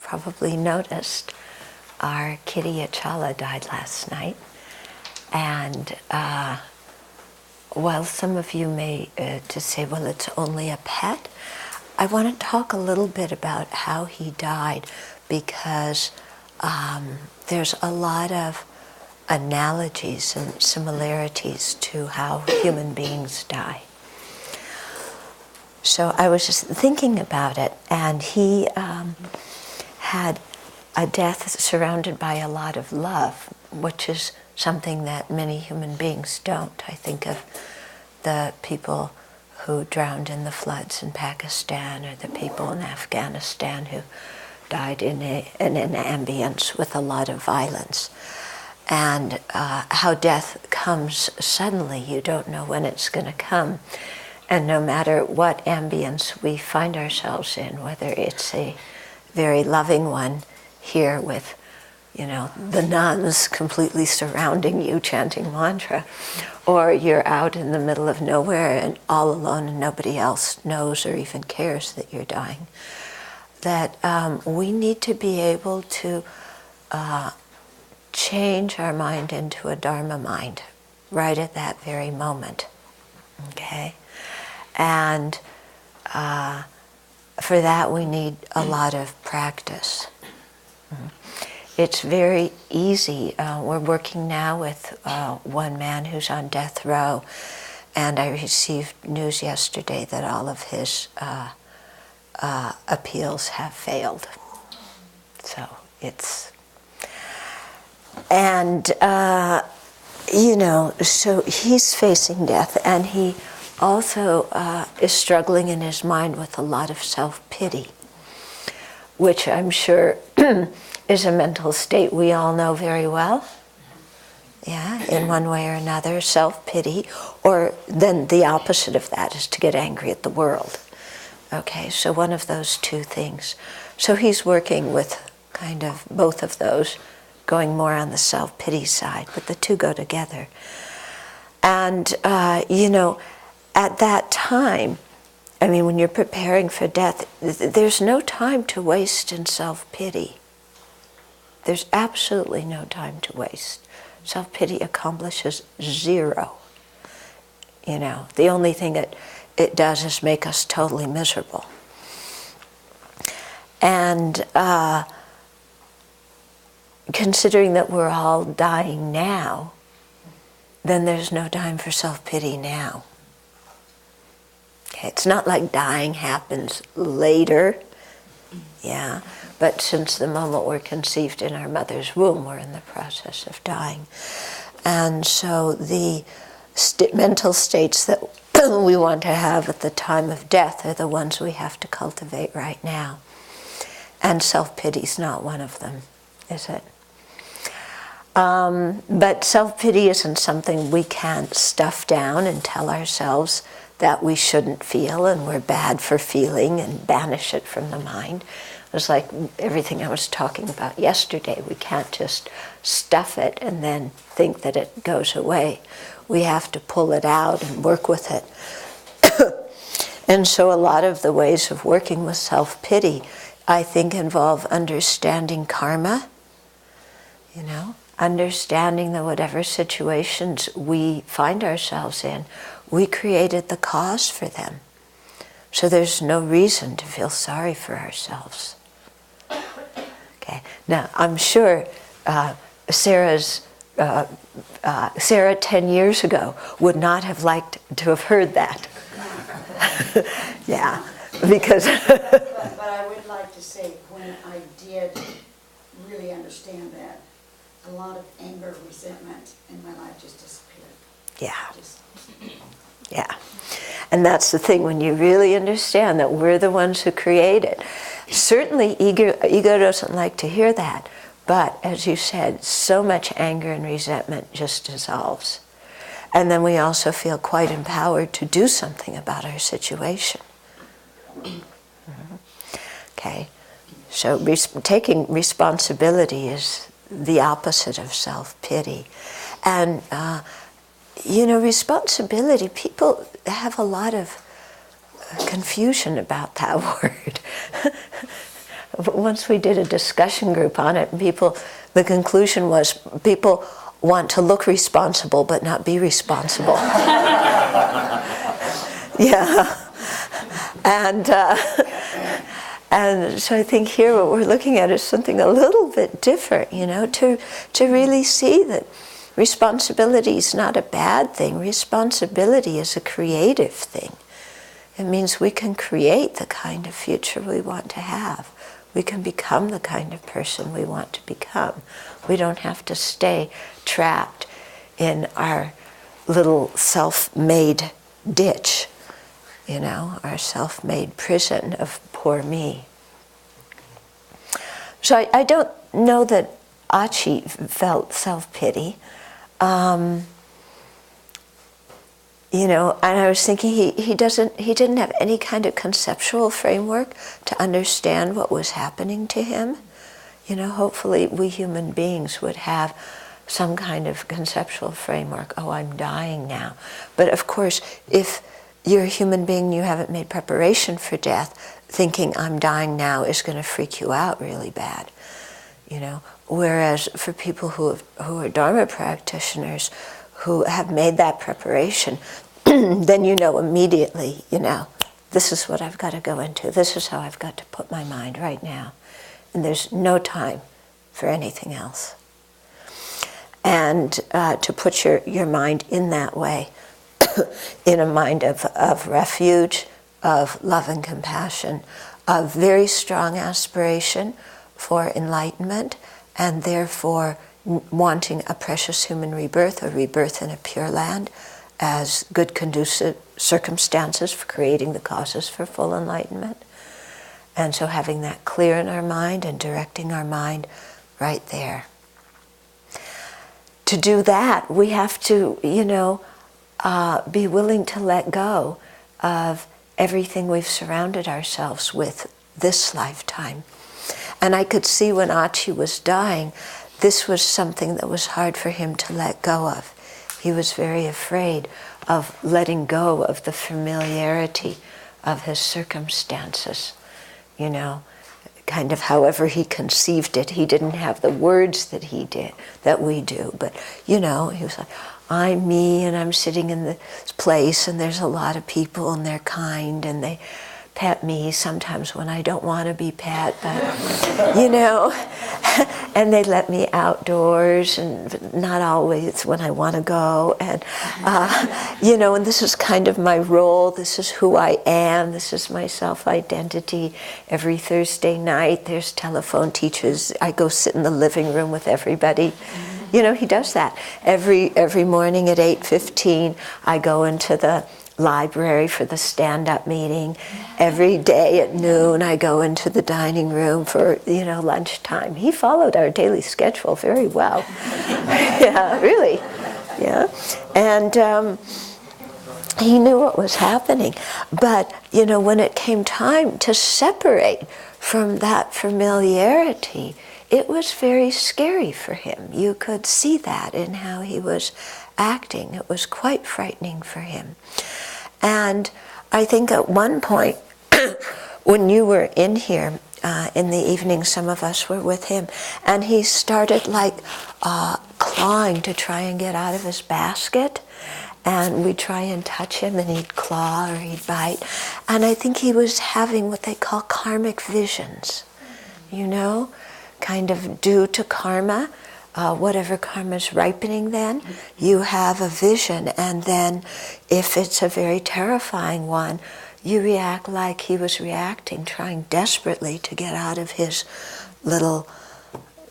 Probably noticed our kitty Achala died last night, and while some of you may just say, well, it's only a pet, I want to talk a little bit about how he died, because there's a lot of analogies and similarities to how human beings die. So I was just thinking about it, and he had a death surrounded by a lot of love, which is something that many human beings don't. I think of the people who drowned in the floods in Pakistan, or the people in Afghanistan who died in an ambience with a lot of violence. And how death comes suddenly. You don't know when it's going to come. And no matter what ambience we find ourselves in, whether it's a very loving one here with, the nuns completely surrounding you chanting mantra, or you're out in the middle of nowhere and all alone and nobody else knows or even cares that you're dying, that we need to be able to change our mind into a Dharma mind right at that very moment, okay? And for that we need a lot of practice. It's very easy. We're working now with one man who's on death row, and I received news yesterday that all of his appeals have failed. So it's... And, so he's facing death, and he also is struggling in his mind with a lot of self-pity, which I'm sure is a mental state we all know very well. Yeah, in one way or another, self-pity, or then the opposite of that is to get angry at the world. Okay, so one of those two things. So he's working with kind of both of those, going more on the self-pity side, but the two go together. And, at that time, when you're preparing for death, there's no time to waste in self-pity. There's absolutely no time to waste. Self-pity accomplishes zero. The only thing it does is make us totally miserable. And considering that we're all dying now, then there's no time for self-pity now. Okay, it's not like dying happens later, yeah, but since the moment we're conceived in our mother's womb, we're in the process of dying. And so the mental states that we want to have at the time of death are the ones we have to cultivate right now. And self-pity's not one of them, is it? But self-pity isn't something we can't stuff down and tell ourselves that we shouldn't feel and we're bad for feeling and banish it from the mind. It was like everything I was talking about yesterday. We can't just stuff it and then think that it goes away. We have to pull it out and work with it. And so a lot of the ways of working with self-pity, I think, involve understanding karma, understanding that whatever situations we find ourselves in, we created the cause for them. So there's no reason to feel sorry for ourselves. Okay. Now, I'm sure Sarah 10 years ago would not have liked to have heard that. Yeah, because... but I would like to say, when I did really understand that, a lot of anger, resentment in my life just disappeared. Yeah. Yeah. And that's the thing, when you really understand that we're the ones who create it. Certainly ego doesn't like to hear that, but as you said, so much anger and resentment just dissolves. And then we also feel quite empowered to do something about our situation. Okay. So taking responsibility is the opposite of self-pity. And responsibility, people have a lot of confusion about that word. once we did a discussion group on it, and the conclusion was people want to look responsible but not be responsible. Yeah. And so I think here what we're looking at is something a little bit different, to really see that responsibility is not a bad thing. Responsibility is a creative thing. It means we can create the kind of future we want to have. We can become the kind of person we want to become. We don't have to stay trapped in our little self-made ditch, our self-made prison of poor me. So I don't know that Achi felt self-pity. And I was thinking he didn't have any kind of conceptual framework to understand what was happening to him. Hopefully we human beings would have some kind of conceptual framework. Oh, I'm dying now. But of course, if you're a human being, you haven't made preparation for death, thinking I'm dying now is going to freak you out really bad. Whereas for people who are Dharma practitioners, who have made that preparation, then immediately, this is what I've got to go into. This is how I've got to put my mind right now. And there's no time for anything else. And to put your mind in that way, in a mind of refuge, of love and compassion, of very strong aspiration for enlightenment, and therefore wanting a precious human rebirth, a rebirth in a pure land, as good conducive circumstances for creating the causes for full enlightenment. And so having that clear in our mind and directing our mind right there. To do that, we have to, be willing to let go of everything we've surrounded ourselves with this lifetime. And I could see when Achi was dying, this was something that was hard for him to let go of. He was very afraid of letting go of the familiarity of his circumstances. Kind of however he conceived it. He didn't have the words that we do, but he was like, I'm me and I'm sitting in this place and there's a lot of people and they're kind and they pet me sometimes when I don't want to be pet, but and they let me outdoors and not always when I want to go, and and this is kind of my role, this is who I am, this is my self-identity. Every Thursday night there's telephone teachers, I go sit in the living room with everybody. He does that. Every morning at 8:15 I go into the library for the stand-up meeting. Every day at noon I go into the dining room for lunchtime. He followed our daily schedule very well. Yeah, really. Yeah, and he knew what was happening. But when it came time to separate from that familiarity, it was very scary for him. You could see that in how he was acting. It was quite frightening for him. And I think at one point, when you were in here in the evening, some of us were with him, and he started clawing to try and get out of his basket. And we'd try and touch him, and he'd claw or he'd bite. And I think he was having what they call karmic visions, kind of due to karma. Whatever karma is ripening then, you have a vision, and then if it's a very terrifying one, you react like he was reacting, trying desperately to get out of his little,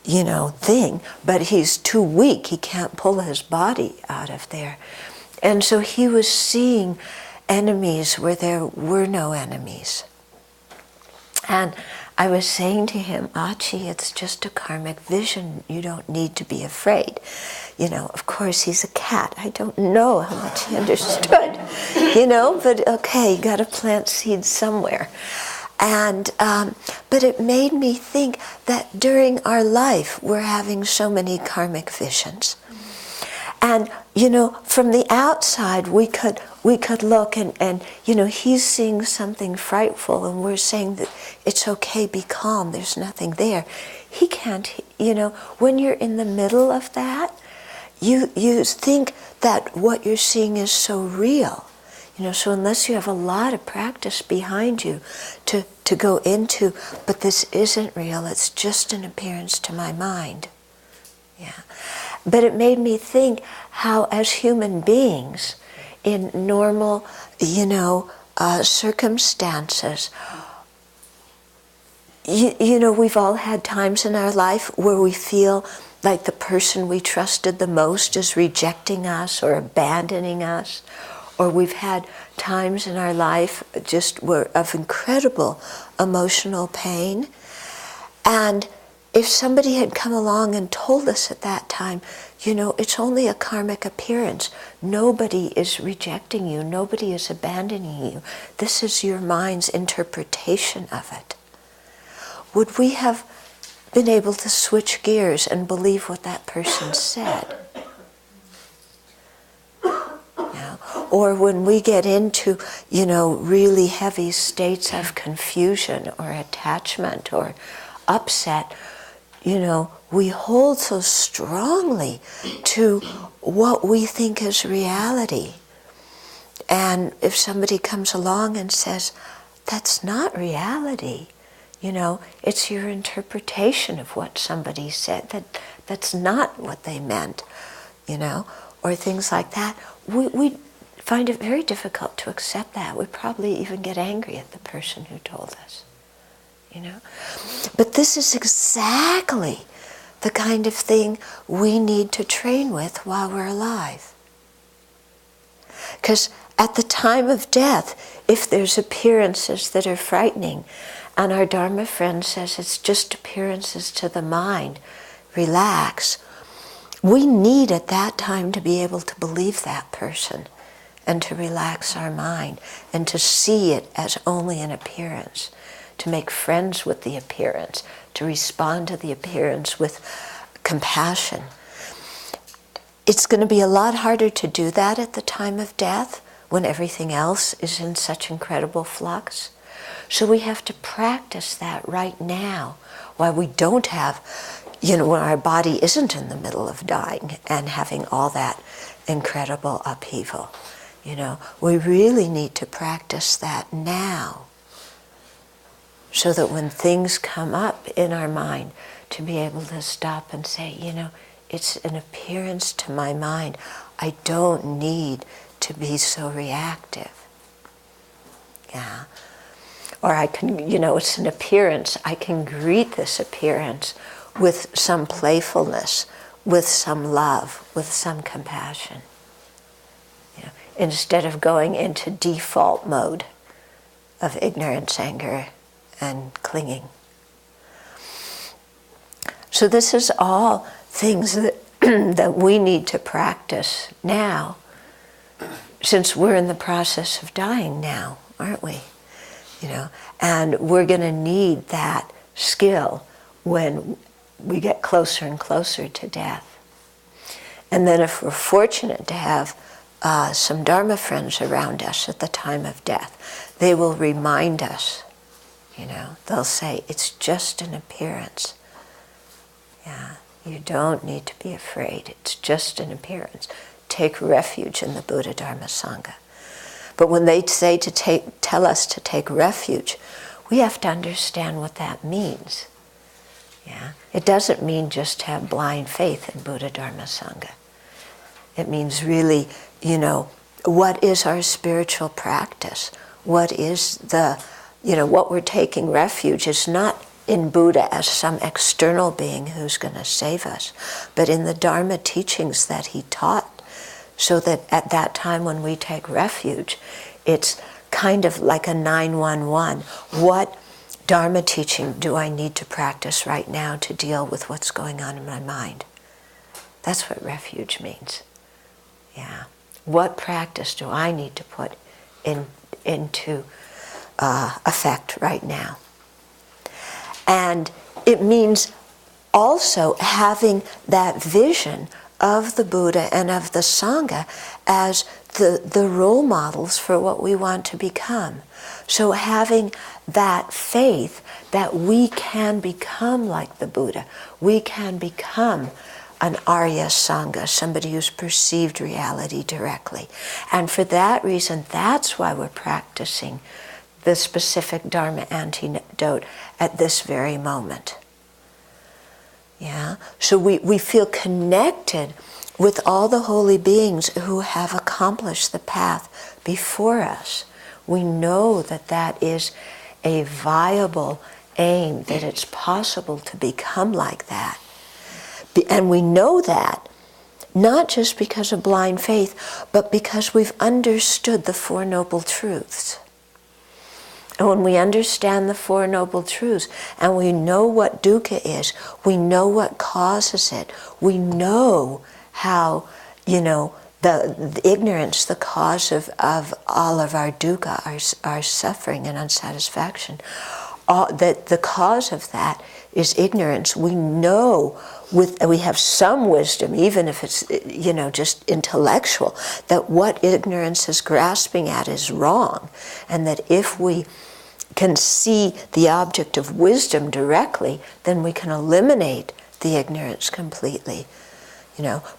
thing, but he's too weak, he can't pull his body out of there. And so he was seeing enemies where there were no enemies. And I was saying to him, Achi, it's just a karmic vision. You don't need to be afraid. Of course, he's a cat. I don't know how much he understood, but okay, you got to plant seeds somewhere. And but it made me think that during our life, we're having so many karmic visions. And, from the outside we could look and he's seeing something frightful and we're saying that it's okay, be calm, there's nothing there. He can't, when you're in the middle of that, you think that what you're seeing is so real. So unless you have a lot of practice behind you to go into, but this isn't real, it's just an appearance to my mind. Yeah. But it made me think how as human beings, in normal, circumstances, we've all had times in our life where we feel like the person we trusted the most is rejecting us or abandoning us. Or we've had times in our life just of incredible emotional pain. And if somebody had come along and told us at that time, it's only a karmic appearance. Nobody is rejecting you. Nobody is abandoning you. This is your mind's interpretation of it. Would we have been able to switch gears and believe what that person said? Or when we get into, really heavy states of confusion or attachment or upset, we hold so strongly to what we think is reality. And if somebody comes along and says, that's not reality, it's your interpretation of what somebody said, that's not what they meant, or things like that, we find it very difficult to accept that. We probably even get angry at the person who told us, But this is exactly the kind of thing we need to train with while we're alive. Because at the time of death, if there's appearances that are frightening, and our Dharma friend says it's just appearances to the mind, relax, we need at that time to be able to believe that person and to relax our mind and to see it as only an appearance, to make friends with the appearance, to respond to the appearance with compassion. It's going to be a lot harder to do that at the time of death when everything else is in such incredible flux. So we have to practice that right now while we don't have, when our body isn't in the middle of dying and having all that incredible upheaval. We really need to practice that now so that when things come up in our mind, to be able to stop and say, it's an appearance to my mind. I don't need to be so reactive. Yeah. Or I can, it's an appearance. I can greet this appearance with some playfulness, with some love, with some compassion. Instead of going into default mode of ignorance, anger, and clinging. So this is all things that, that we need to practice now, since we're in the process of dying now, aren't we? And we're going to need that skill when we get closer and closer to death. And then if we're fortunate to have some Dharma friends around us at the time of death, they will remind us, they'll say, it's just an appearance. Yeah, you don't need to be afraid, it's just an appearance. Take refuge in the Buddha, Dharma, Sangha. But when they say tell us to take refuge, we have to understand what that means. Yeah, it doesn't mean just to have blind faith in Buddha, Dharma, Sangha. It means really, what is our spiritual practice? What is what we're taking refuge is not in Buddha as some external being who's going to save us, but in the Dharma teachings that he taught, so that at that time when we take refuge, it's kind of like a 911. What Dharma teaching do I need to practice right now to deal with what's going on in my mind? That's what refuge means. Yeah. What practice do I need to put into effect right now? And it means also having that vision of the Buddha and of the Sangha as the role models for what we want to become. So having that faith that we can become like the Buddha, we can become an Arya Sangha, somebody who's perceived reality directly. And for that reason, that's why we're practicing the specific Dharma antidote at this very moment. Yeah? So we feel connected with all the holy beings who have accomplished the path before us. We know that that is a viable aim, that it's possible to become like that. And we know that not just because of blind faith, but because we've understood the Four Noble Truths. And when we understand the Four Noble Truths, and we know what dukkha is, we know what causes it, we know how, the ignorance, the cause of all of our dukkha, our suffering and unsatisfaction, that the cause of that is ignorance. We know, we have some wisdom, even if it's just intellectual, that what ignorance is grasping at is wrong, and that if we can see the object of wisdom directly, then we can eliminate the ignorance completely.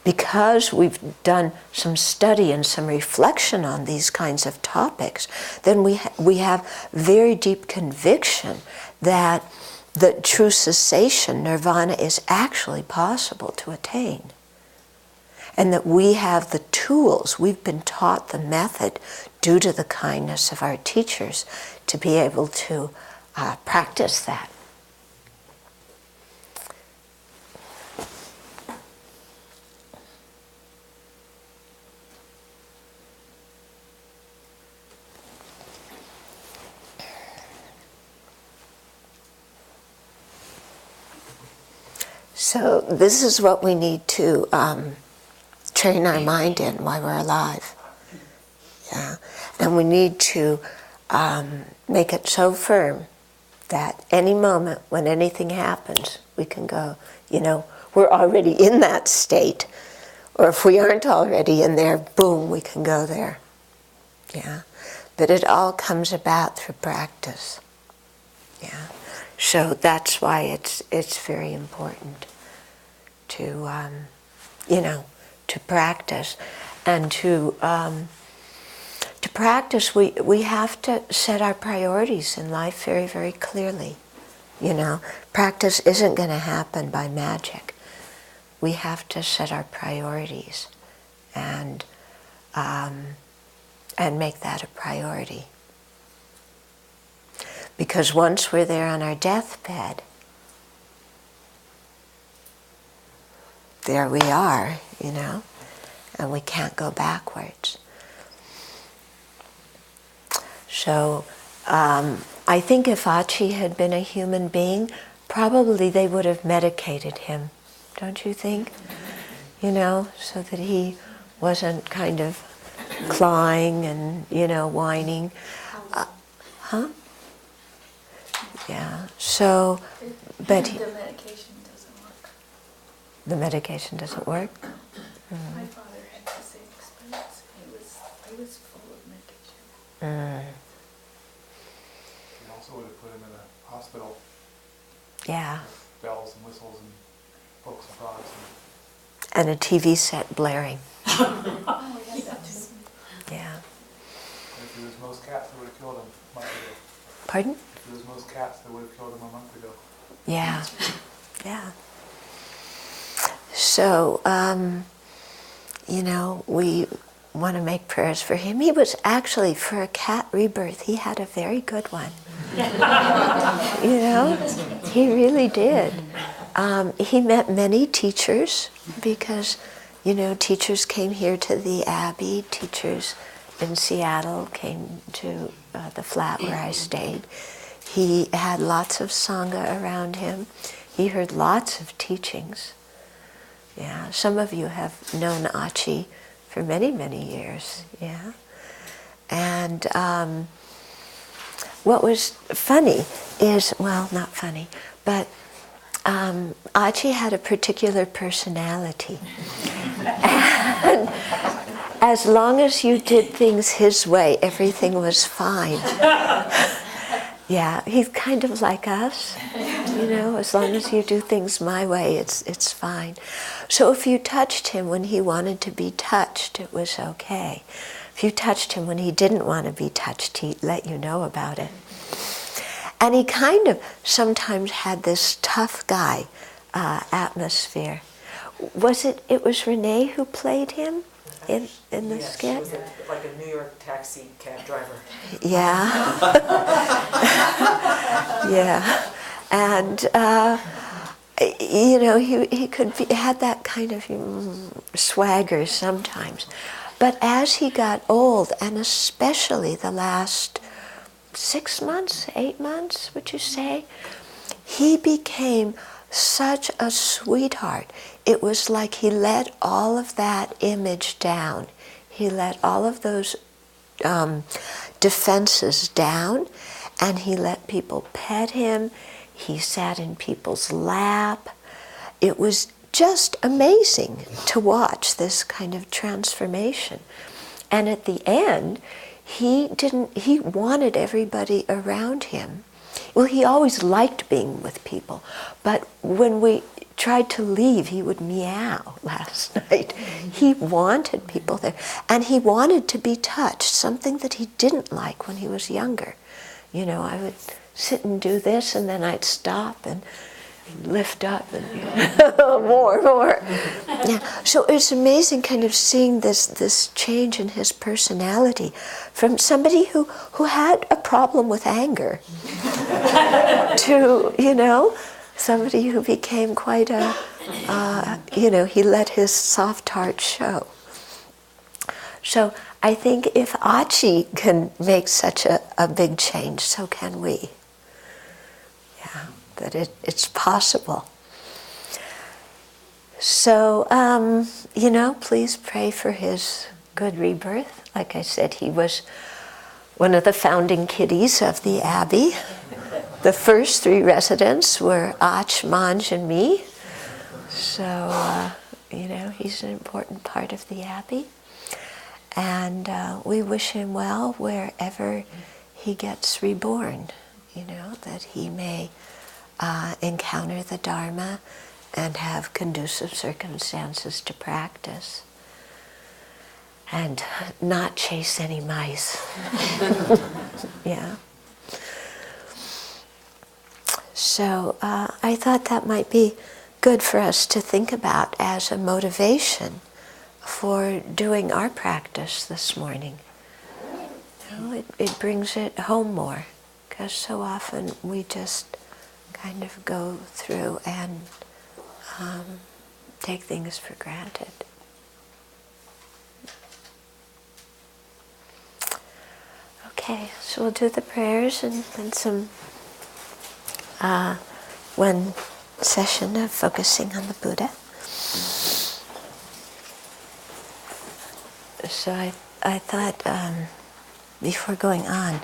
Because we've done some study and some reflection on these kinds of topics, then we have very deep conviction that the true cessation, nirvana, is actually possible to attain. And that we have the tools, we've been taught the method due to the kindness of our teachers to be able to practice that. So this is what we need to train our mind in while we're alive. Yeah? And we need to make it so firm that any moment when anything happens, we can go, we're already in that state. Or if we aren't already in there, boom, we can go there. Yeah? But it all comes about through practice. Yeah? So that's why it's very important to, to practice. And to practice, we have to set our priorities in life very, very clearly. Practice isn't going to happen by magic. We have to set our priorities and make that a priority. Because once we're there on our deathbed, there we are, and we can't go backwards. So I think if Achi had been a human being, probably they would have medicated him, don't you think? So that he wasn't kind of clawing and, whining. Huh? Yeah, so, but... The medication doesn't work. The medication doesn't work? My father had the same experience. He was full of medication. We also would have put him in a hospital. Yeah. With bells and whistles and pokes and prods. And a TV set blaring. Oh, yeah, that too. Yeah. If he was most cats, they would have killed him a month ago. Pardon? If it was most cats, they would have killed him a month ago. Yeah. Yeah. So, we want to make prayers for him. He was actually, for a cat rebirth, he had a very good one. He really did. He met many teachers because, teachers came here to the Abbey, teachers in Seattle came to the flat where I stayed. He had lots of Sangha around him. He heard lots of teachings. Yeah, some of you have known Achi for many, many years. Yeah, and what was funny is, well, not funny, but Achi had a particular personality. And as long as you did things his way, everything was fine. Yeah, he's kind of like us, as long as you do things my way, it's fine. So if you touched him when he wanted to be touched, it was okay. If you touched him when he didn't want to be touched, he'd let you know about it. And he kind of sometimes had this tough guy atmosphere. It was Renee who played him in the skit? She was like a New York taxi cab driver. Yeah. Yeah. And, he had that kind of swagger sometimes. But as he got old, and especially the last 6 months, 8 months, would you say, he became such a sweetheart. It was like he let all of that image down. He let all of those defenses down, and he let people pet him. He sat in people's lap. It was just amazing to watch this kind of transformation. And at the end, he wanted everybody around him. Well, he always liked being with people, but when we tried to leave, he would meow last night. He wanted people there, and he wanted to be touched, something that he didn't like when he was younger. I would sit and do this, and then I'd stop and lift up and more. Yeah. So it's amazing kind of seeing this change in his personality from somebody who had a problem with anger to, somebody who became quite he let his soft heart show. So I think if Achi can make such a big change, so can we. Yeah, that it's possible. So, please pray for his good rebirth. Like I said, he was one of the founding kiddies of the Abbey. The first 3 residents were Ach, Manj, and me. So, he's an important part of the Abbey. And we wish him well wherever he gets reborn, that he may encounter the Dharma and have conducive circumstances to practice. And not chase any mice. Yeah. So I thought that might be good for us to think about as a motivation for doing our practice this morning. It brings it home more, because so often we just kind of go through and take things for granted. Okay, so we'll do the prayers and then some one session of focusing on the Buddha. So I thought before going on,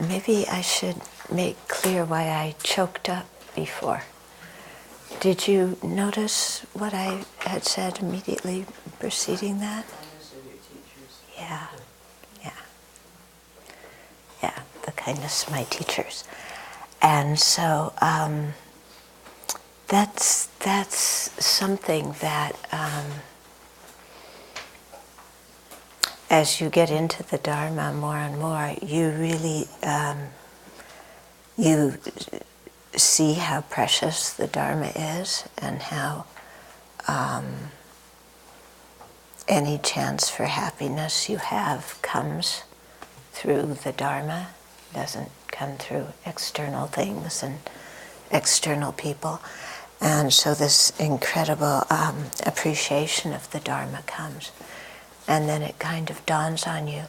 maybe I should make clear why I choked up before. Did you notice what I had said immediately preceding that? Yeah. The kindness of my teachers. And so that's something that as you get into the Dharma more and more, you really you see how precious the Dharma is, and how any chance for happiness you have comes through the Dharma, doesn't come through external things and external people. And so this incredible appreciation of the Dharma comes. And then it kind of dawns on you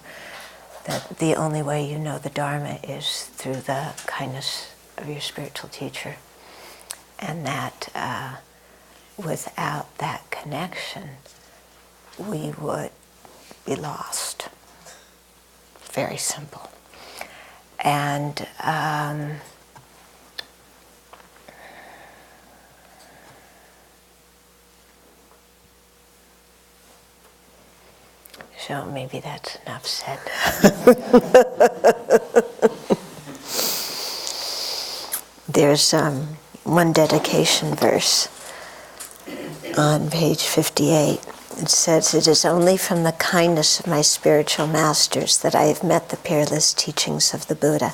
that the only way you know the Dharma is through the kindness of your spiritual teacher. And that without that connection, we would be lost. Very simple. And So maybe that's enough said. There's one dedication verse on page 58. It says, "It is only from the kindness of my spiritual masters that I have met the peerless teachings of the Buddha.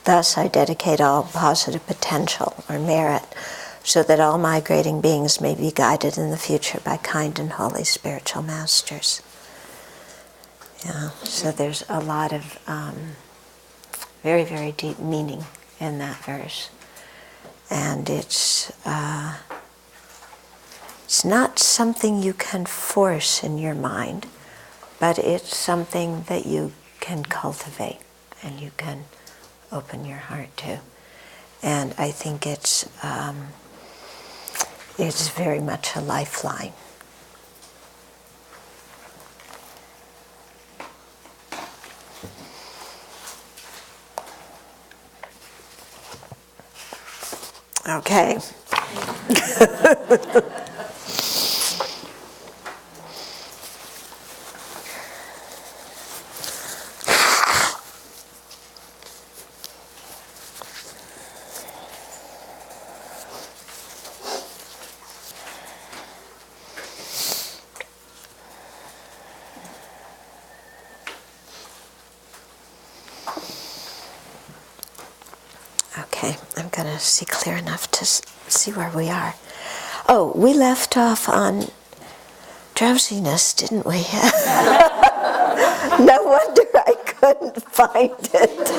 Thus I dedicate all positive potential or merit so that all migrating beings may be guided in the future by kind and holy spiritual masters." Yeah, so there's a lot of very, very deep meaning in that verse. And it's not something you can force in your mind, but it's something that you can cultivate and you can open your heart to. And I think it's very much a lifeline. Okay. Okay, I'm going to see clear enough to see where we are. Oh, we left off on drowsiness, didn't we? No wonder I couldn't find it.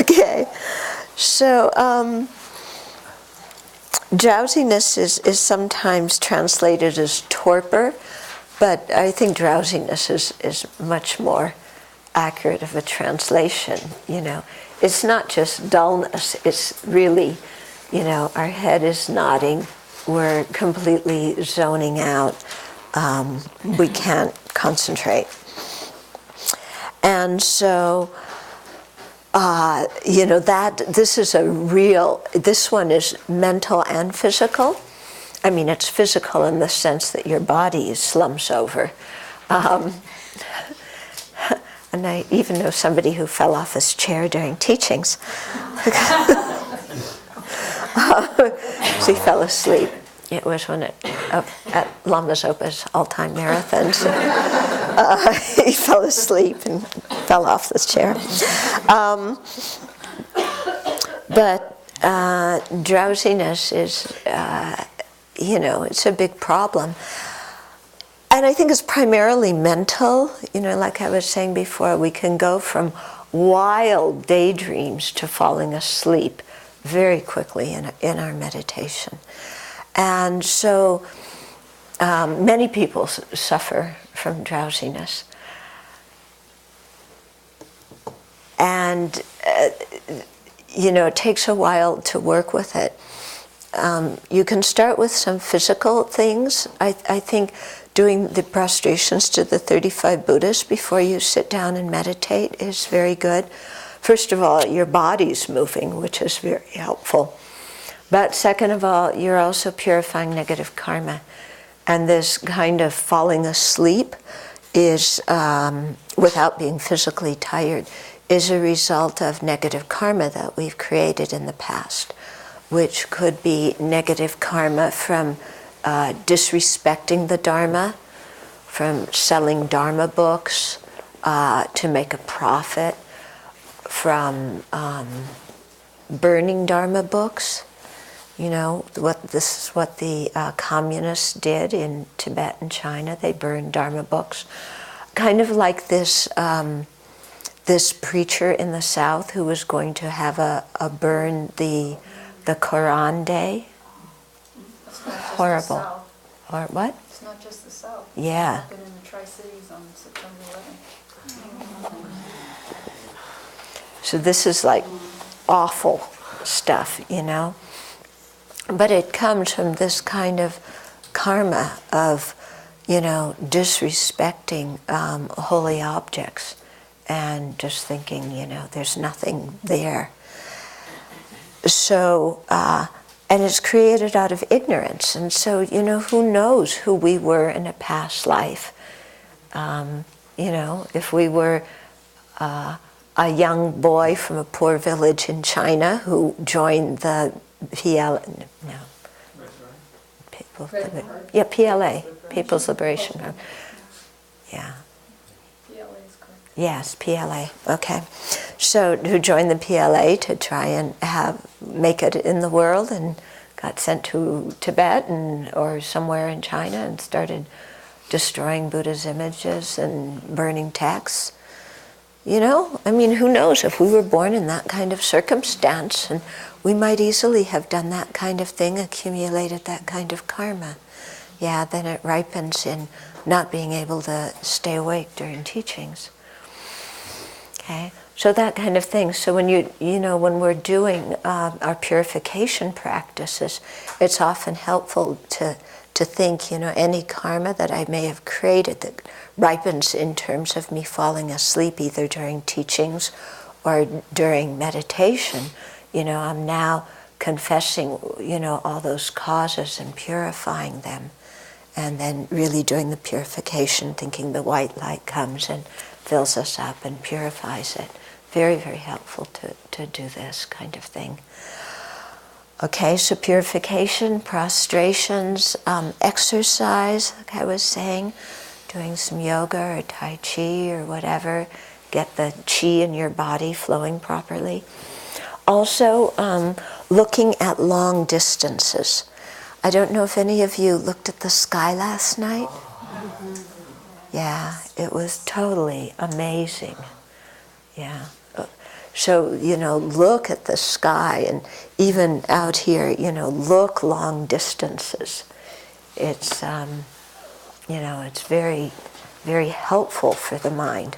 Okay, so drowsiness is sometimes translated as torpor, but I think drowsiness is much more accurate of a translation, you know. It's not just dullness, it's really, you know, our head is nodding, we're completely zoning out, we can't concentrate. And so, you know, this one is mental and physical. I mean, it's physical in the sense that your body slumps over. And I even know somebody who fell off his chair during teachings. She fell asleep. It was when at Lama Zopa's all-time marathons. He fell asleep and fell off this chair. But drowsiness is, you know, it's a big problem. And I think it's primarily mental. You know, like I was saying before, we can go from wild daydreams to falling asleep very quickly in our meditation. And so many people suffer from drowsiness. And, you know, it takes a while to work with it. You can start with some physical things. I think doing the prostrations to the 35 Buddhas before you sit down and meditate is very good. First of all, your body's moving, which is very helpful. But second of all, you're also purifying negative karma. And this kind of falling asleep is, without being physically tired, is a result of negative karma that we've created in the past, which could be negative karma from disrespecting the Dharma, from selling Dharma books to make a profit, from burning Dharma books. You know, this is what the communists did in Tibet and China. They burned Dharma books. Kind of like this this preacher in the South who was going to have a burn the Quran Day. Horrible. Or what? It's not just the South. Yeah. It's happened in the Tri-Cities on September 11th. So this is like awful stuff, you know. But it comes from this kind of karma of, you know, disrespecting holy objects and just thinking, you know, there's nothing there. So And it's created out of ignorance. And so, who knows who we were in a past life? If we were a young boy from a poor village in China who joined the PLA, People's Liberation Army. Yeah. PLA is correct. Yes, PLA. Okay. So who joined the PLA to try and make it in the world, and got sent to Tibet or somewhere in China and started destroying Buddha's images and burning texts. Who knows, if we were born in that kind of circumstance, and we might easily have done that kind of thing, accumulated that kind of karma. Yeah, then it ripens in not being able to stay awake during teachings. Okay, so that kind of thing. So when when we're doing our purification practices, it's often helpful to think, any karma that I may have created that ripens in terms of me falling asleep either during teachings or during meditation, I'm now confessing, all those causes and purifying them. And then really doing the purification, thinking the white light comes and fills us up and purifies it. Very, very helpful to do this kind of thing. Okay, so purification, prostrations, exercise, like I was saying, doing some yoga or tai chi or whatever, get the chi in your body flowing properly. Also, looking at long distances. I don't know if any of you looked at the sky last night. Yeah, it was totally amazing. Yeah. So, look at the sky, and even out here, look long distances. It's, it's very, very helpful for the mind.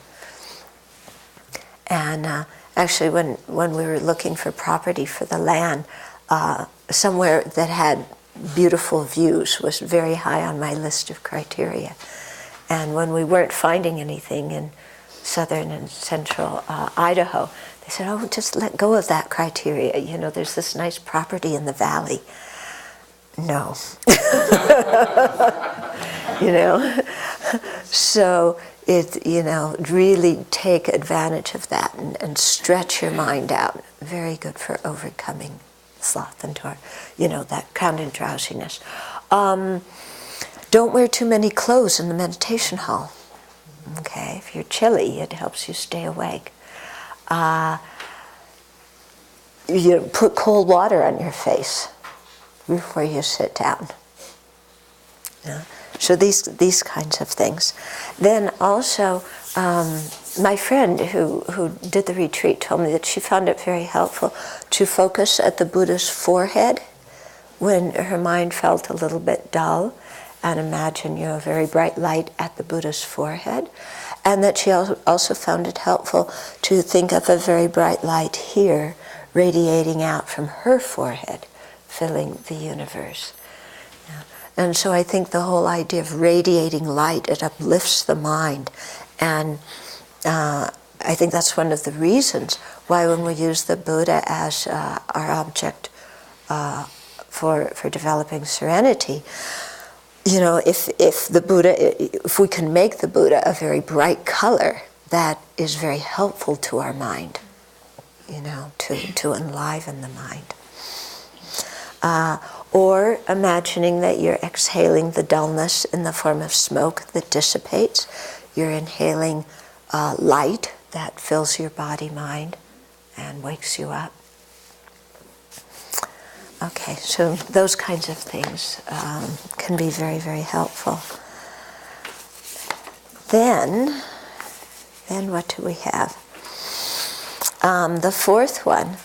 And actually, when we were looking for property for the land, somewhere that had beautiful views was very high on my list of criteria. And when we weren't finding anything in southern and central Idaho, they said, oh, just let go of that criteria. There's this nice property in the valley. No. So really take advantage of that and stretch your mind out. Very good for overcoming sloth and that kind of drowsiness. Don't wear too many clothes in the meditation hall. Okay, if you're chilly, it helps you stay awake. Put cold water on your face before you sit down. Yeah. So these kinds of things. Then also, my friend who did the retreat told me that she found it very helpful to focus at the Buddha's forehead when her mind felt a little bit dull, and imagine a very bright light at the Buddha's forehead. And that she also found it helpful to think of a very bright light here radiating out from her forehead, filling the universe. Yeah. And so I think the whole idea of radiating light, it uplifts the mind. And I think that's one of the reasons why when we use the Buddha as our object for developing serenity, if we can make the Buddha a very bright color, that is very helpful to our mind, to enliven the mind. Or imagining that you're exhaling the dullness in the form of smoke that dissipates. You're inhaling light that fills your body, mind, and wakes you up. Okay, so those kinds of things can be very, very helpful. Then what do we have? The fourth one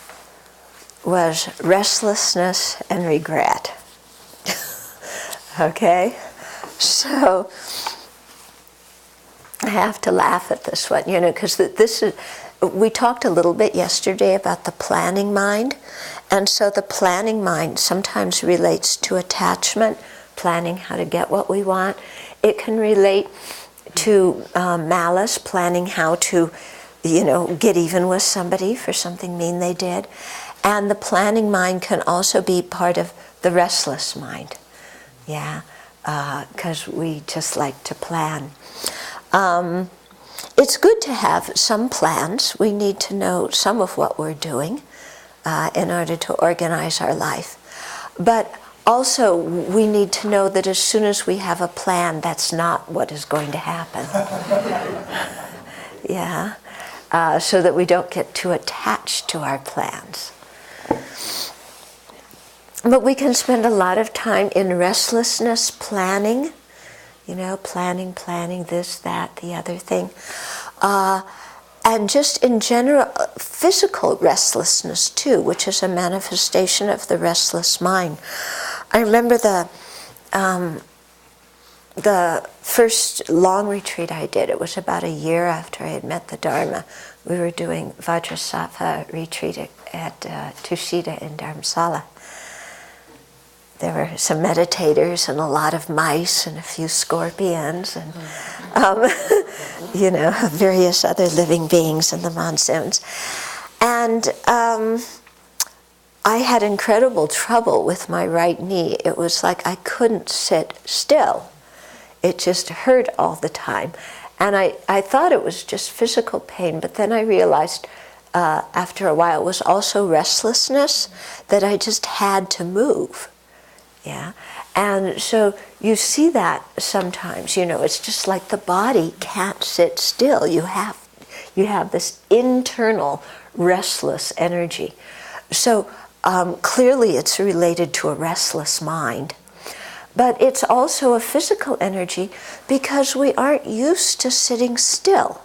was restlessness and regret. Okay, so I have to laugh at this one, because we talked a little bit yesterday about the planning mind. And so the planning mind sometimes relates to attachment, planning how to get what we want. It can relate to malice, planning how to, get even with somebody for something mean they did. And the planning mind can also be part of the restless mind. Yeah, because we just like to plan. It's good to have some plans. We need to know some of what we're doing in order to organize our life. But also, we need to know that as soon as we have a plan, that's not what is going to happen. Yeah, so that we don't get too attached to our plans. But we can spend a lot of time in restlessness planning, planning this, that, the other thing. And just in general, physical restlessness too, which is a manifestation of the restless mind. I remember the first long retreat I did, it was about a year after I had met the Dharma. We were doing Vajrasattva retreat at Tushita in Dharamsala. There were some meditators and a lot of mice and a few scorpions and, various other living beings in the monsoons. And I had incredible trouble with my right knee. It was like I couldn't sit still. It just hurt all the time. And I thought it was just physical pain, but then I realized after a while it was also restlessness, that I just had to move. Yeah, and so you see that sometimes, it's just like the body can't sit still. You have this internal restless energy. So clearly it's related to a restless mind. But it's also a physical energy because we aren't used to sitting still.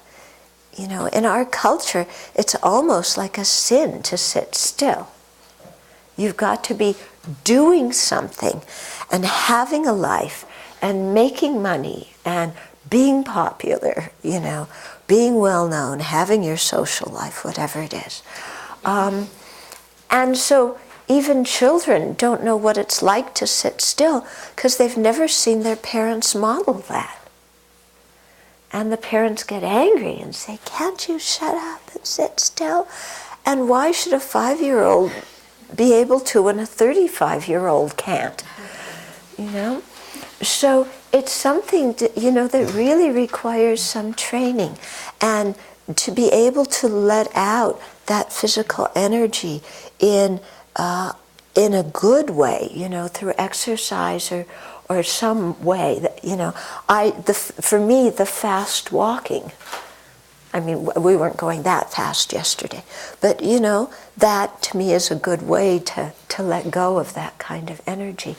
In our culture, it's almost like a sin to sit still. You've got to be doing something and having a life and making money and being popular, being well known, having your social life, whatever it is. And so even children don't know what it's like to sit still because they've never seen their parents model that. And the parents get angry and say, "Can't you shut up and sit still?" And why should a 5-year-old be able to when a 35-year-old can't? So it's something that really requires some training, and to be able to let out that physical energy in a good way, through exercise or some way that for me, the fast walking. I mean, we weren't going that fast yesterday, but that to me is a good way to let go of that kind of energy.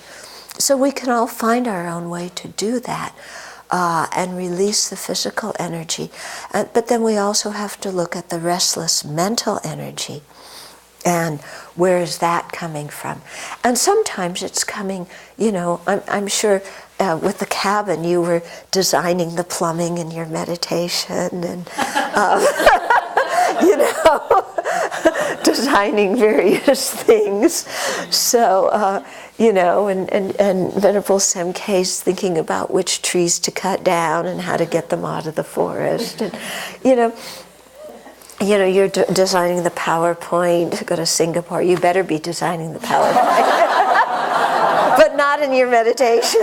So we can all find our own way to do that and release the physical energy. But then we also have to look at the restless mental energy. And where is that coming from? And sometimes it's coming, I'm sure with the cabin you were designing the plumbing in your meditation and, designing various things. So, and Venerable Semkay's thinking about which trees to cut down and how to get them out of the forest. And, you're designing the PowerPoint to go to Singapore. You better be designing the PowerPoint. But not in your meditation.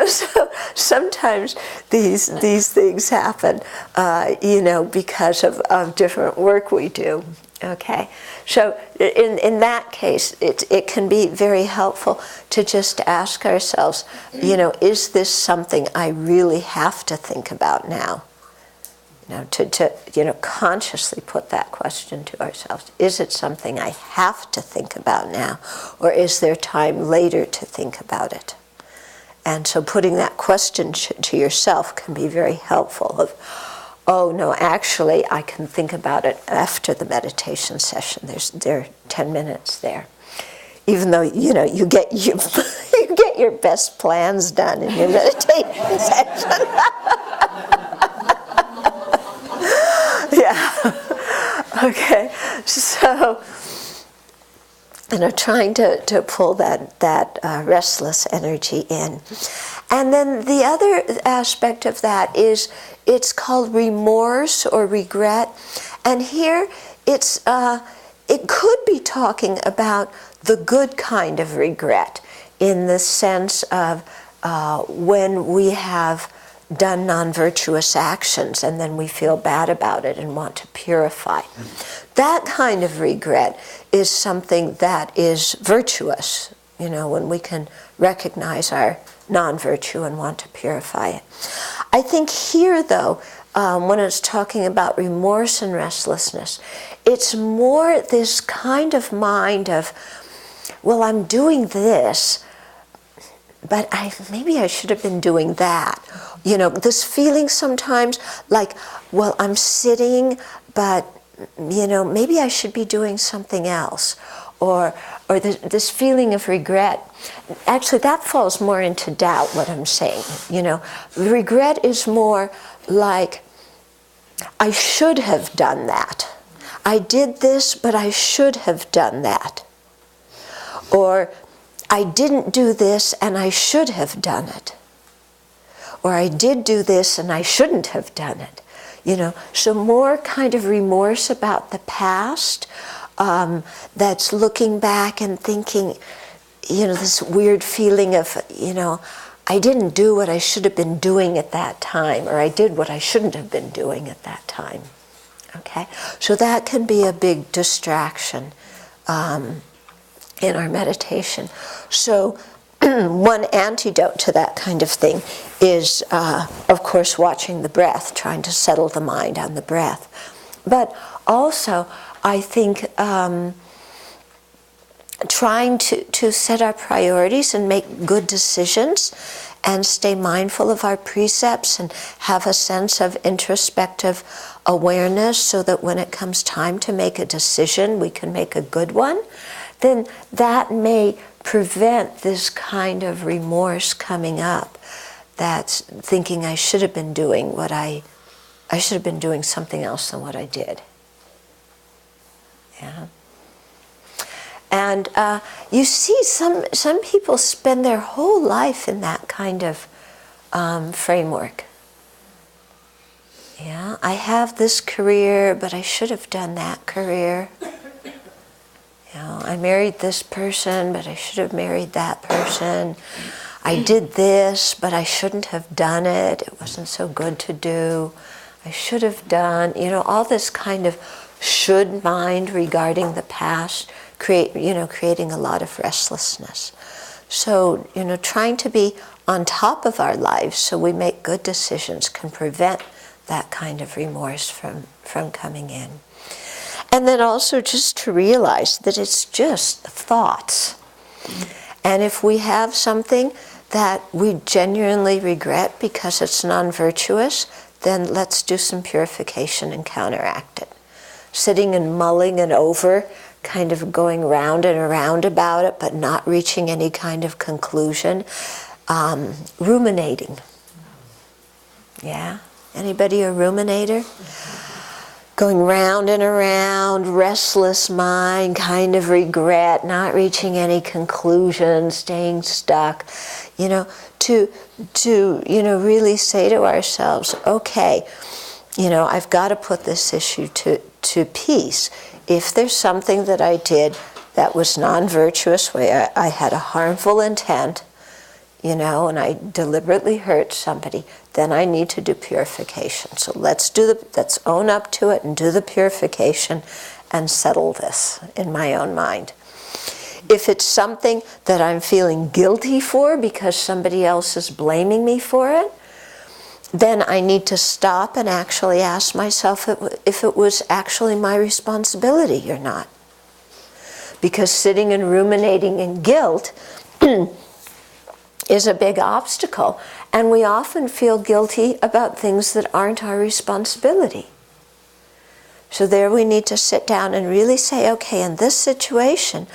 So sometimes these things happen, because of different work we do. Okay, so in that case, it can be very helpful to just ask ourselves, is this something I really have to think about now? To consciously put that question to ourselves. Is it something I have to think about now, or is there time later to think about it? And so putting that question to yourself can be very helpful. Of, oh no, actually I can think about it after the meditation session. There are 10 minutes there. Even though you get your best plans done in your meditation session. Yeah. Okay. So trying to pull that restless energy in. And then the other aspect of that is it's called remorse or regret. And here it could be talking about the good kind of regret, in the sense of when we have done non-virtuous actions and then we feel bad about it and want to purify. That kind of regret is something that is virtuous, when we can recognize our non-virtue and want to purify it. I think here, though, when it's talking about remorse and restlessness, it's more this kind of mind of, well, I'm doing this, but maybe I should have been doing that. This feeling sometimes like, well, I'm sitting, but, maybe I should be doing something else. Or this feeling of regret. Actually, that falls more into doubt, what I'm saying. Regret is more like, I should have done that. I did this, but I should have done that. Or, I didn't do this and I should have done it. Or I did do this and I shouldn't have done it. So more kind of remorse about the past, that's looking back and thinking, this weird feeling of, I didn't do what I should have been doing at that time, or I did what I shouldn't have been doing at that time. Okay? So that can be a big distraction in our meditation. So one antidote to that kind of thing is, of course, watching the breath, trying to settle the mind on the breath. But also, I think trying to set our priorities and make good decisions and stay mindful of our precepts and have a sense of introspective awareness so that when it comes time to make a decision, we can make a good one, then that may prevent this kind of remorse coming up that's thinking I should have been doing I should have been doing something else than what I did. Yeah. And you see, some people spend their whole life in that kind of framework. Yeah, I have this career, but I should have done that career. I married this person, but I should have married that person. I did this, but I shouldn't have done it. It wasn't so good to do. I should have done, all this kind of should mind regarding the past, creating a lot of restlessness. So, trying to be on top of our lives so we make good decisions can prevent that kind of remorse from coming in. And then also just to realize that it's just thoughts. And if we have something that we genuinely regret because it's non-virtuous, then let's do some purification and counteract it. Sitting and mulling it over, kind of going round and around about it, but not reaching any kind of conclusion. Ruminating. Yeah? Anybody a ruminator? Going round and around, restless mind, kind of regret, not reaching any conclusion, staying stuck. To really say to ourselves, okay, I've got to put this issue to peace. If there's something that I did that was non-virtuous, where I had a harmful intent, and I deliberately hurt somebody, then I need to do purification. So let's own up to it and do the purification and settle this in my own mind. If it's something that I'm feeling guilty for because somebody else is blaming me for it, then I need to stop and actually ask myself if it was actually my responsibility or not. Because sitting and ruminating in guilt is a big obstacle. And we often feel guilty about things that aren't our responsibility. So there we need to sit down and really say, okay, in this situation,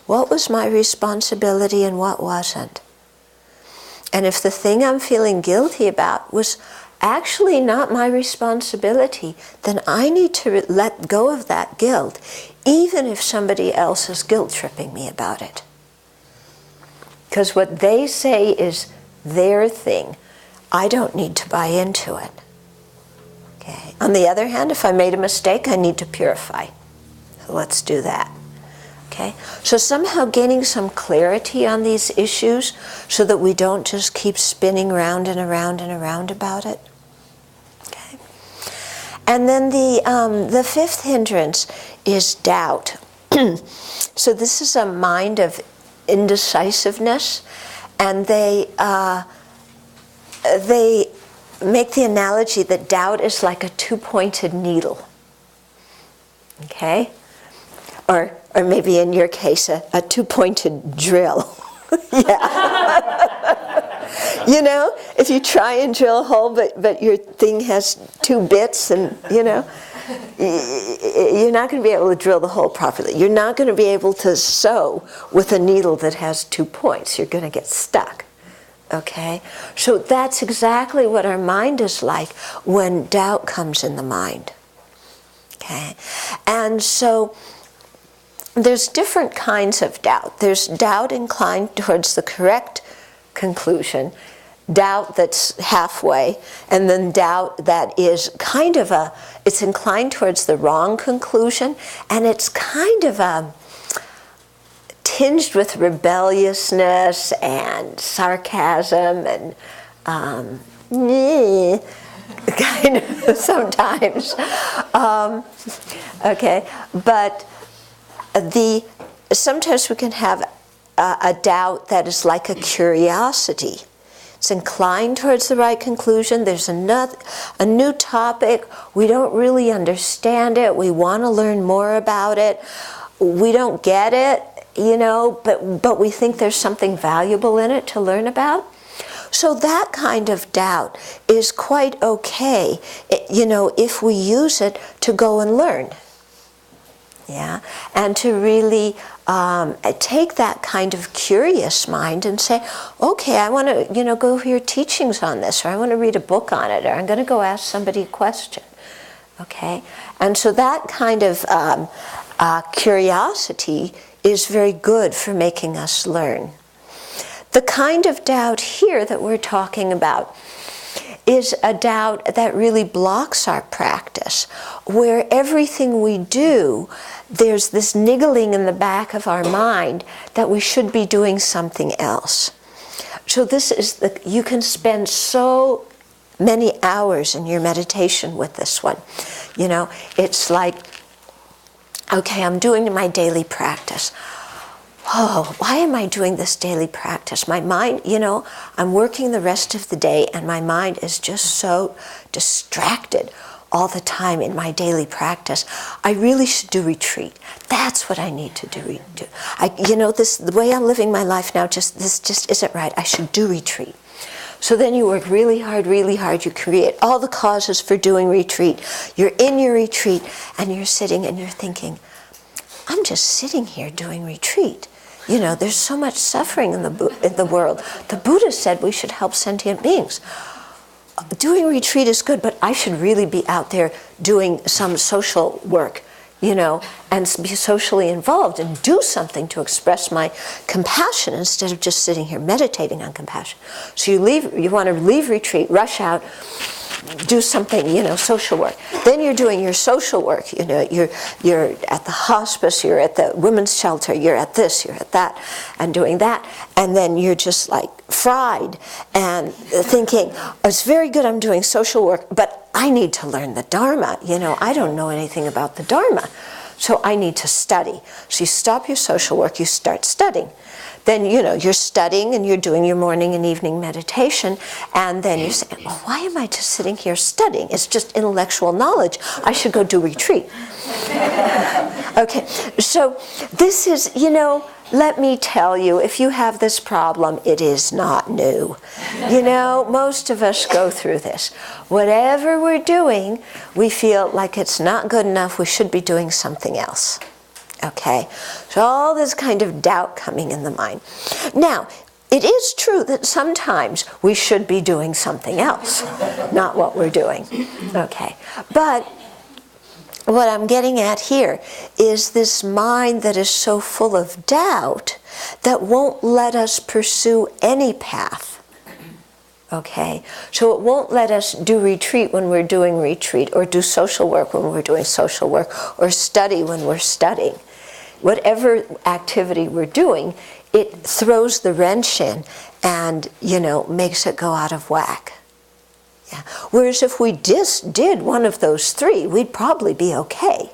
what was my responsibility and what wasn't? And if the thing I'm feeling guilty about was actually not my responsibility, then I need to let go of that guilt, even if somebody else is guilt-tripping me about it. Because what they say is their thing. I don't need to buy into it. Okay. On the other hand, if I made a mistake, I need to purify. So let's do that. Okay. So somehow gaining some clarity on these issues so that we don't just keep spinning round and around and around about it. Okay. And then the fifth hindrance is doubt. So this is a mind of indecisiveness, and they make the analogy that doubt is like a two-pointed needle. Okay? Or maybe in your case, a two-pointed drill. Yeah. You know, if you try and drill a hole, but your thing has two bits, and, you know, you're not going to be able to drill the hole properly. You're not going to be able to sew with a needle that has 2 points. You're going to get stuck. Okay? So that's exactly what our mind is like when doubt comes in the mind. Okay? And so there's different kinds of doubt. There's doubt inclined towards the correct conclusion, doubt that's halfway, and then doubt that is kind of it's inclined towards the wrong conclusion, and it's kind of tinged with rebelliousness and sarcasm and kind of sometimes. Okay, but sometimes we can have a doubt that is like a curiosity. It's inclined towards the right conclusion. There's a new topic. We don't really understand it. We want to learn more about it. We don't get it, you know, but we think there's something valuable in it to learn about. So that kind of doubt is quite okay, you know, if we use it to go and learn. Yeah, and to really take that kind of curious mind and say, okay, I want to, you know, go hear teachings on this, or I want to read a book on it, or I'm going to go ask somebody a question. Okay, and so that kind of curiosity is very good for making us learn. The kind of doubt here that we're talking about is a doubt that really blocks our practice, where everything we do, there's this niggling in the back of our mind that we should be doing something else. So this is you can spend so many hours in your meditation with this one. You know, it's like, okay, I'm doing my daily practice. Oh, why am I doing this daily practice? My mind, you know, I'm working the rest of the day and my mind is just so distracted all the time in my daily practice. I really should do retreat. That's what I need to do. You know, the way I'm living my life now, this just isn't right. I should do retreat. So then you work really hard, you create all the causes for doing retreat. You're in your retreat and you're sitting and you're thinking, I'm just sitting here doing retreat. You know, there's so much suffering in the world. The Buddha said we should help sentient beings. Doing retreat is good, but I should really be out there doing some social work, you know, and be socially involved and do something to express my compassion instead of just sitting here meditating on compassion. So you want to leave retreat, rush out, do something, you know, social work. Then you're doing your social work, you know, you're at the hospice, you're at the women's shelter, you're at this, you're at that, and doing that, and then you're just like fried and thinking, oh, it's very good I'm doing social work, but I need to learn the Dharma, you know, I don't know anything about the Dharma, so I need to study. So you stop your social work, you start studying. Then, you know, you're studying and you're doing your morning and evening meditation, and then you say, well, why am I just sitting here studying? It's just intellectual knowledge. I should go do retreat. Okay, so this is, you know, let me tell you, if you have this problem, it is not new. You know, most of us go through this. Whatever we're doing, we feel like it's not good enough, we should be doing something else. Okay, so all this kind of doubt coming in the mind. Now, it is true that sometimes we should be doing something else, not what we're doing. Okay, but what I'm getting at here is this mind that is so full of doubt that won't let us pursue any path. Okay, so it won't let us do retreat when we're doing retreat, or do social work when we're doing social work, or study when we're studying. Whatever activity we're doing, it throws the wrench in and, makes it go out of whack. Yeah. Whereas if we just did one of those three, we'd probably be okay.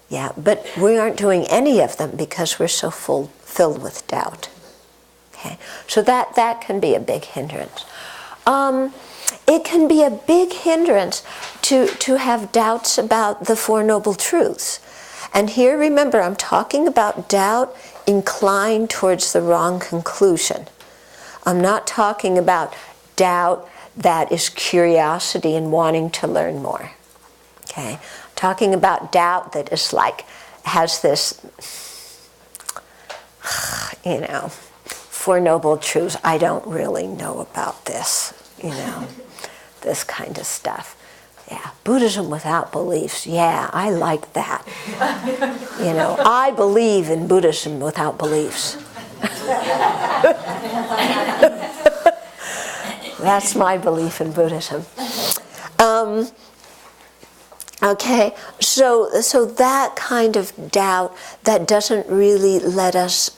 Yeah, but we aren't doing any of them because we're so filled with doubt. Okay, so that can be a big hindrance. It can be a big hindrance to have doubts about the Four Noble Truths. And here, remember, I'm talking about doubt inclined towards the wrong conclusion. I'm not talking about doubt that is curiosity and wanting to learn more. Okay? I'm talking about doubt that is has this, Four Noble Truths, I don't really know about this, this kind of stuff. Yeah, Buddhism without beliefs, yeah, I like that. I believe in Buddhism without beliefs. That's my belief in Buddhism. Okay, so that kind of doubt that doesn't really let us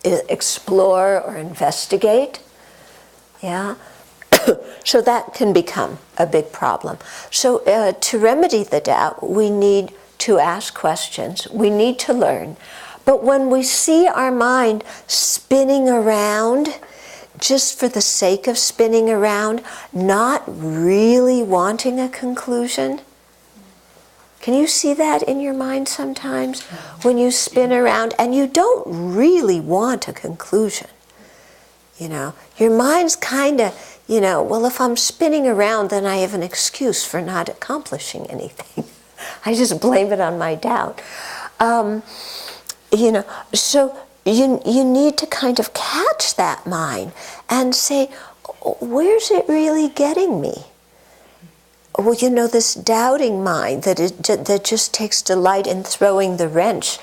explore or investigate, yeah, so that can become a big problem. So to remedy the doubt, we need to ask questions, we need to learn. But when we see our mind spinning around, just for the sake of spinning around, not really wanting a conclusion, can you see that in your mind sometimes? When you spin around and you don't really want a conclusion. Your mind's kind of, well, if I'm spinning around, then I have an excuse for not accomplishing anything. I just blame it on my doubt. So you need to kind of catch that mind and say, where's it really getting me? Well, this doubting mind that just takes delight in throwing the wrench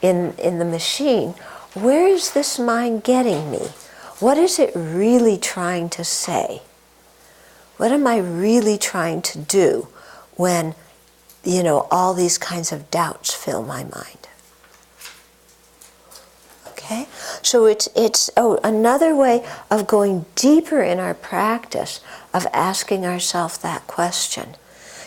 in the machine, where is this mind getting me? What is it really trying to say? What am I really trying to do when, all these kinds of doubts fill my mind? Okay? So it's another way of going deeper in our practice of asking ourselves that question.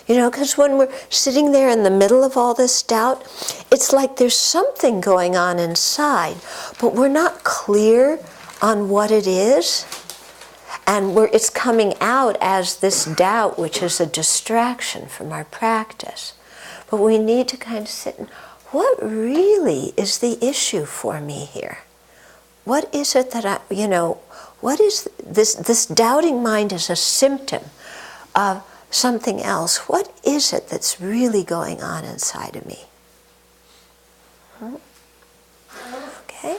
Because when we're sitting there in the middle of all this doubt, it's like there's something going on inside, but we're not clear on what it is, and it's coming out as this doubt, which is a distraction from our practice. But we need to kind of sit and, what really is the issue for me here? What is it that what is this doubting mind is a symptom of something else. What is it that's really going on inside of me? Okay.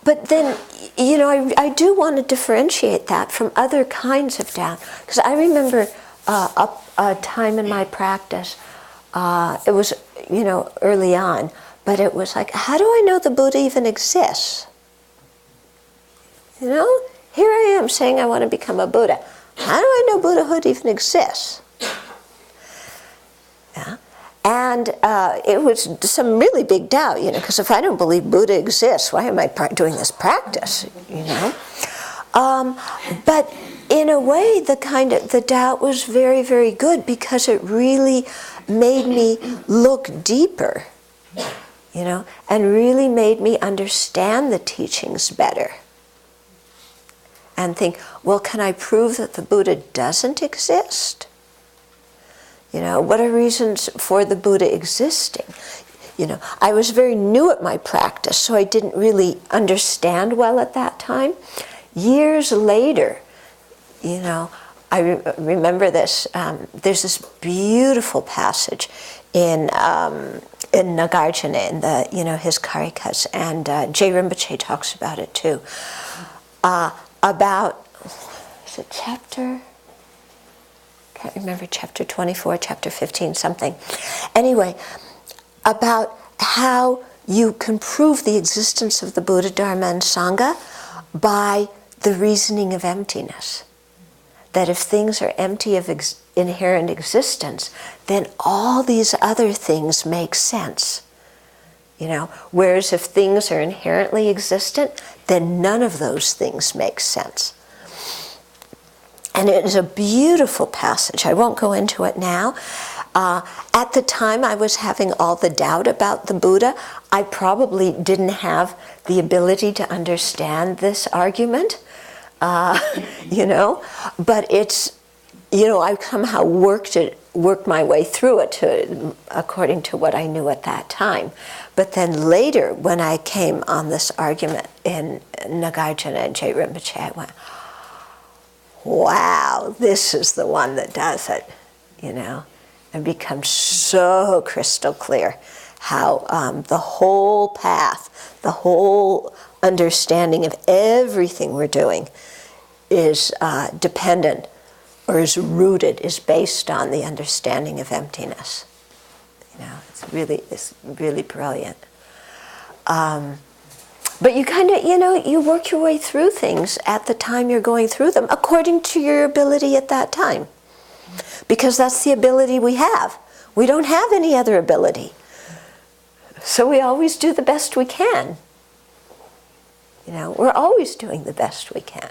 But then, I do want to differentiate that from other kinds of doubt. Because I remember a time in my practice, it was, early on, but it was like, how do I know the Buddha even exists? Here I am saying I want to become a Buddha. How do I know Buddhahood even exists? Yeah. And it was some really big doubt, because if I don't believe Buddha exists, why am I doing this practice, But in a way, the doubt was very, very good because it really made me look deeper, and really made me understand the teachings better. And think, well, can I prove that the Buddha doesn't exist? What are reasons for the Buddha existing? I was very new at my practice, so I didn't really understand well at that time. Years later, I remember this. There's this beautiful passage in Nagarjuna, in the his Karikas, and Jay Rinpoche talks about it too. About, is it chapter? can't remember, chapter 24, chapter 15, something. Anyway, about how you can prove the existence of the Buddha, Dharma, and Sangha by the reasoning of emptiness. That if things are empty of inherent existence, then all these other things make sense. You know, whereas if things are inherently existent, then none of those things make sense. And it is a beautiful passage. I won't go into it now. At the time I was having all the doubt about the Buddha, I probably didn't have the ability to understand this argument, you know, but it's, you know, I somehow worked my way through it according to what I knew at that time. But then later, when I came on this argument in Nagarjuna and Jay Rinpoche, I went, wow, this is the one that does it, you know. It becomes so crystal clear how the whole path, the whole understanding of everything we're doing is dependent, or is rooted, is based on the understanding of emptiness. You know, it's really brilliant. But you kind of, you know, you work your way through things at the time you're going through them, according to your ability at that time. Because that's the ability we have. We don't have any other ability. So we always do the best we can. You know, we're always doing the best we can.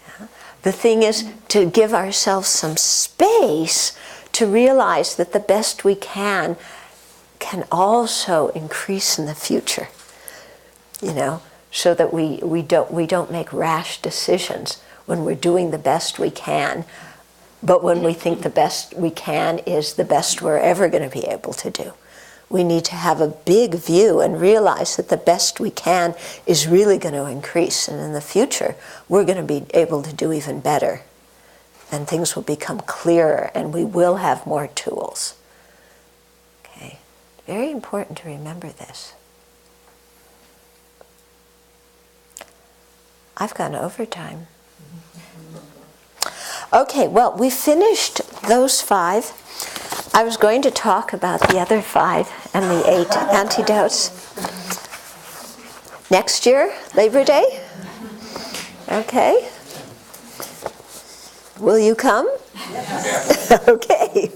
Yeah? The thing is to give ourselves some space to realize that the best we can also increase in the future. You know, so that we don't make rash decisions when we're doing the best we can, but when we think the best we can is the best we're ever going to be able to do. We need to have a big view and realize that the best we can is really going to increase, and in the future we're going to be able to do even better, and things will become clearer and we will have more tools. Okay, very important to remember this. I've gone overtime. Okay, well, we finished those 5. I was going to talk about the other 5 and the 8 antidotes. Next year, Labor Day? Okay. Will you come? Okay.